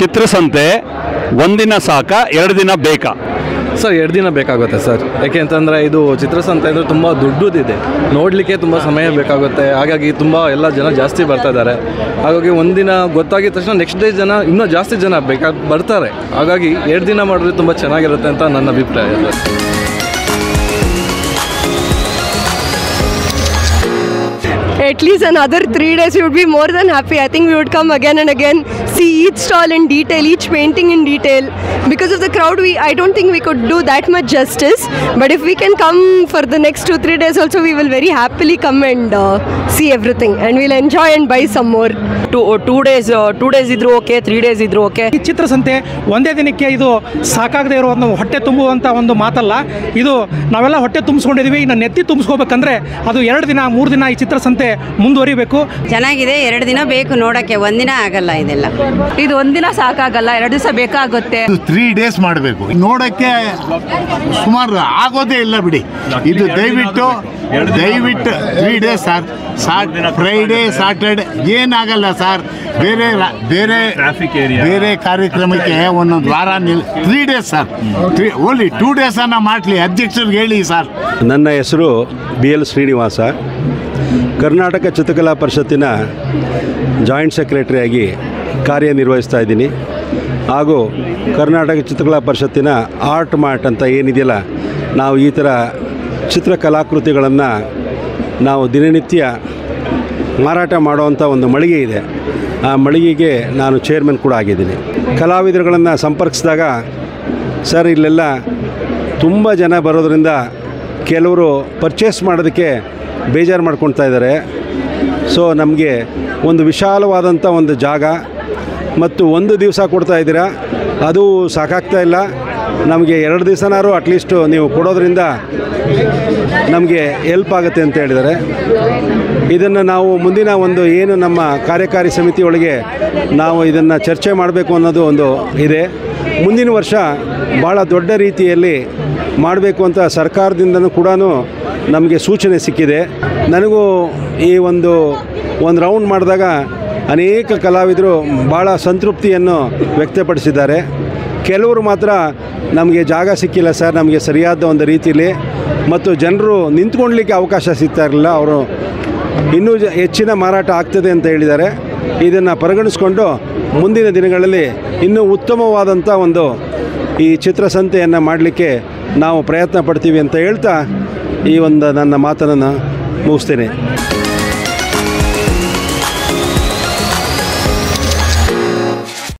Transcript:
ಚಿತ್ರಸಂತೆ ಒಂದಿನ ಸಾಕ 2 ದಿನ ಬೇಕಾ? ಸರ್ 2 ದಿನ ಬೇಕಾಗುತ್ತೆ ಸರ್. ಯಾಕೆ ಅಂತಂದರೆ ಇದು ಚಿತ್ರಸಂತೆ ಅಂದರೆ ತುಂಬ ದೊಡ್ಡದಿದೆ, ನೋಡಲಿಕ್ಕೆ ತುಂಬ ಸಮಯ ಬೇಕಾಗುತ್ತೆ. ಹಾಗಾಗಿ ತುಂಬ ಎಲ್ಲ ಜನ ಜಾಸ್ತಿ ಬರ್ತಾ ಇದ್ದಾರೆ. ಹಾಗಾಗಿ ಒಂದಿನ ಗೊತ್ತಾಗಿದ ತಕ್ಷಣ ನೆಕ್ಸ್ಟ್ ಡೇ ಜನ ಇನ್ನೂ ಜಾಸ್ತಿ ಜನ ಬರ್ತಾರೆ. ಹಾಗಾಗಿ 2 ದಿನ ಮಾಡಿದ್ರೆ ತುಂಬ ಚೆನ್ನಾಗಿರುತ್ತೆ ಅಂತ ನನ್ನ ಅಭಿಪ್ರಾಯ ಇದೆ. At least another 3 days we would be more than happy. I think we would come again and again, see each stall in detail, each painting in detail. Because of the crowd, I don't think we could do that much justice. But if we can come for the next 2-3 days also, we will very happily come and see everything, and we'll enjoy and buy some more. 2 days ಇದ್ರು okay, 3 days ಇದ್ರು okay. ಈ ಚಿತ್ರಸಂತೆ ಒಂದೇ ದಿನಕ್ಕೆ ಇದು ಸಾಕಾಗದೇ ಇರೋ ಒಂದು ಹೊಟ್ಟೆ ತುಂಬುವಂಥ ಒಂದು ಮಾತಲ್ಲ. ಇದು ನಾವೆಲ್ಲ ಹೊಟ್ಟೆ ತುಂಬಿಸ್ಕೊಂಡಿದ್ದೀವಿ, ಇನ್ನು ನೆತ್ತಿ ತುಂಬಿಸ್ಕೋಬೇಕಂದ್ರೆ ಅದು 2 ದಿನ 3 ದಿನ ಈ ಚಿತ್ರಸಂತೆ ಮುಂದುವರಿಬೇಕು. ಚೆನ್ನಾಗಿದೆ. 2 ದಿನ ಬೇಕು ನೋಡೋಕ್ಕೆ, ಒಂದಿನ ಆಗಲ್ಲ. ಇದೆಲ್ಲ ಇದು ಒಂದಿನ ಸಾಕಾಗಲ್ಲ, 2 ದಿವಸ ಬೇಕಾಗುತ್ತೆ. 3 days ಮಾಡಬೇಕು, ನೋಡೋಕ್ಕೆ ಸುಮಾರು ಆಗೋದೇ ಇಲ್ಲ ಬಿಡಿ. ಇದು ದಯವಿಟ್ಟು 3 days ಸರ್. ಫ್ರೈಡೇ ಸ್ಯಾಟರ್ಡೆ ಏನಾಗಲ್ಲ ಸರ್. ಬೇರೆ ಕಾರ್ಯಕ್ರಮಕ್ಕೆ ಒಂದೊಂದು ವಾರ 3 days ಸರ್. ಓನ್ಲಿ 2 days ಅನ್ನ ಮಾಡಲಿ. ಅಧ್ಯಕ್ಷರಿಗೆ ಹೇಳಿ ಸರ್. ನನ್ನ ಹೆಸರು BL ಶ್ರೀನಿವಾಸ. ಕರ್ನಾಟಕ ಚಿತ್ರಕಲಾ ಪರಿಷತ್ತಿನ ಜಾಯಿಂಟ್ ಸೆಕ್ರೆಟರಿಯಾಗಿ ಕಾರ್ಯನಿರ್ವಹಿಸ್ತಾ ಇದ್ದೀನಿ. ಹಾಗೂ ಕರ್ನಾಟಕ ಚಿತ್ರಕಲಾ ಪರಿಷತ್ತಿನ ಆರ್ಟ್ ಮಾರ್ಟ್ ಅಂತ ಏನಿದೆಯಲ್ಲ, ನಾವು ಈ ಥರ ಚಿತ್ರಕಲಾಕೃತಿಗಳನ್ನು ನಾವು ದಿನನಿತ್ಯ ಮಾರಾಟ ಮಾಡುವಂಥ ಒಂದು ಮಳಿಗೆ ಇದೆ. ಆ ಮಳಿಗೆಗೆ ನಾನು ಚೇರ್ಮನ್ ಕೂಡ ಆಗಿದ್ದೀನಿ. ಕಲಾವಿದರುಗಳನ್ನು ಸಂಪರ್ಕಿಸಿದಾಗ ಸರ್ ಇಲ್ಲೆಲ್ಲ ತುಂಬ ಜನ ಬರೋದರಿಂದ ಕೆಲವರು ಪರ್ಚೇಸ್ ಮಾಡೋದಕ್ಕೆ ಬೇಜಾರು ಮಾಡ್ಕೊಳ್ತಾ ಇದ್ದಾರೆ. ಸೊ ನಮಗೆ ಒಂದು ವಿಶಾಲವಾದಂಥ ಒಂದು ಜಾಗ ಮತ್ತು 1 ದಿವಸ ಕೊಡ್ತಾ ಇದ್ದೀರಾ, ಅದು ಸಾಕಾಗ್ತಾ ಇಲ್ಲ. ನಮಗೆ 2 ದಿವಸನಾರು ಅಟ್ಲೀಸ್ಟು ನೀವು ಕೊಡೋದ್ರಿಂದ ನಮಗೆ ಹೆಲ್ಪ್ ಆಗುತ್ತೆ ಅಂತ ಹೇಳಿದ್ದಾರೆ. ಇದನ್ನು ನಾವು ಮುಂದಿನ ಒಂದು ಏನು ನಮ್ಮ ಕಾರ್ಯಕಾರಿ ಸಮಿತಿಯೊಳಗೆ ನಾವು ಇದನ್ನು ಚರ್ಚೆ ಮಾಡಬೇಕು ಅನ್ನೋದು ಒಂದು ಇದೆ. ಮುಂದಿನ ವರ್ಷ ಭಾಳ ದೊಡ್ಡ ರೀತಿಯಲ್ಲಿ ಮಾಡಬೇಕು ಅಂತ ಸರ್ಕಾರದಿಂದನೂ ಕೂಡ ನಮಗೆ ಸೂಚನೆ ಸಿಕ್ಕಿದೆ. ನನಗೂ ಈ ಒಂದು ರೌಂಡ್ ಮಾಡಿದಾಗ ಅನೇಕ ಕಲಾವಿದರು ಭಾಳ ಸಂತೃಪ್ತಿಯನ್ನು ವ್ಯಕ್ತಪಡಿಸಿದ್ದಾರೆ. ಕೆಲವರು ಮಾತ್ರ ನಮಗೆ ಜಾಗ ಸಿಕ್ಕಿಲ್ಲ ಸರ್, ನಮಗೆ ಸರಿಯಾದ ಒಂದು ರೀತಿಯಲ್ಲಿ ಮತ್ತು ಜನರು ನಿಂತ್ಕೊಳ್ಳಲಿಕ್ಕೆ ಅವಕಾಶ ಸಿಗ್ತಾ ಇರಲಿಲ್ಲ, ಅವರು ಇನ್ನೂ ಹೆಚ್ಚಿನ ಮಾರಾಟ ಆಗ್ತದೆ ಅಂತ ಹೇಳಿದ್ದಾರೆ. ಇದನ್ನು ಪರಿಗಣಿಸ್ಕೊಂಡು ಮುಂದಿನ ದಿನಗಳಲ್ಲಿ ಇನ್ನೂ ಉತ್ತಮವಾದಂಥ ಒಂದು ಈ ಚಿತ್ರಸಂತೆಯನ್ನು ಮಾಡಲಿಕ್ಕೆ ನಾವು ಪ್ರಯತ್ನ ಪಡ್ತೀವಿ ಅಂತ ಹೇಳ್ತಾ ಈ ಒಂದು ನನ್ನ ಮಾತನ್ನು ಮುಗಿಸ್ತೇನೆ.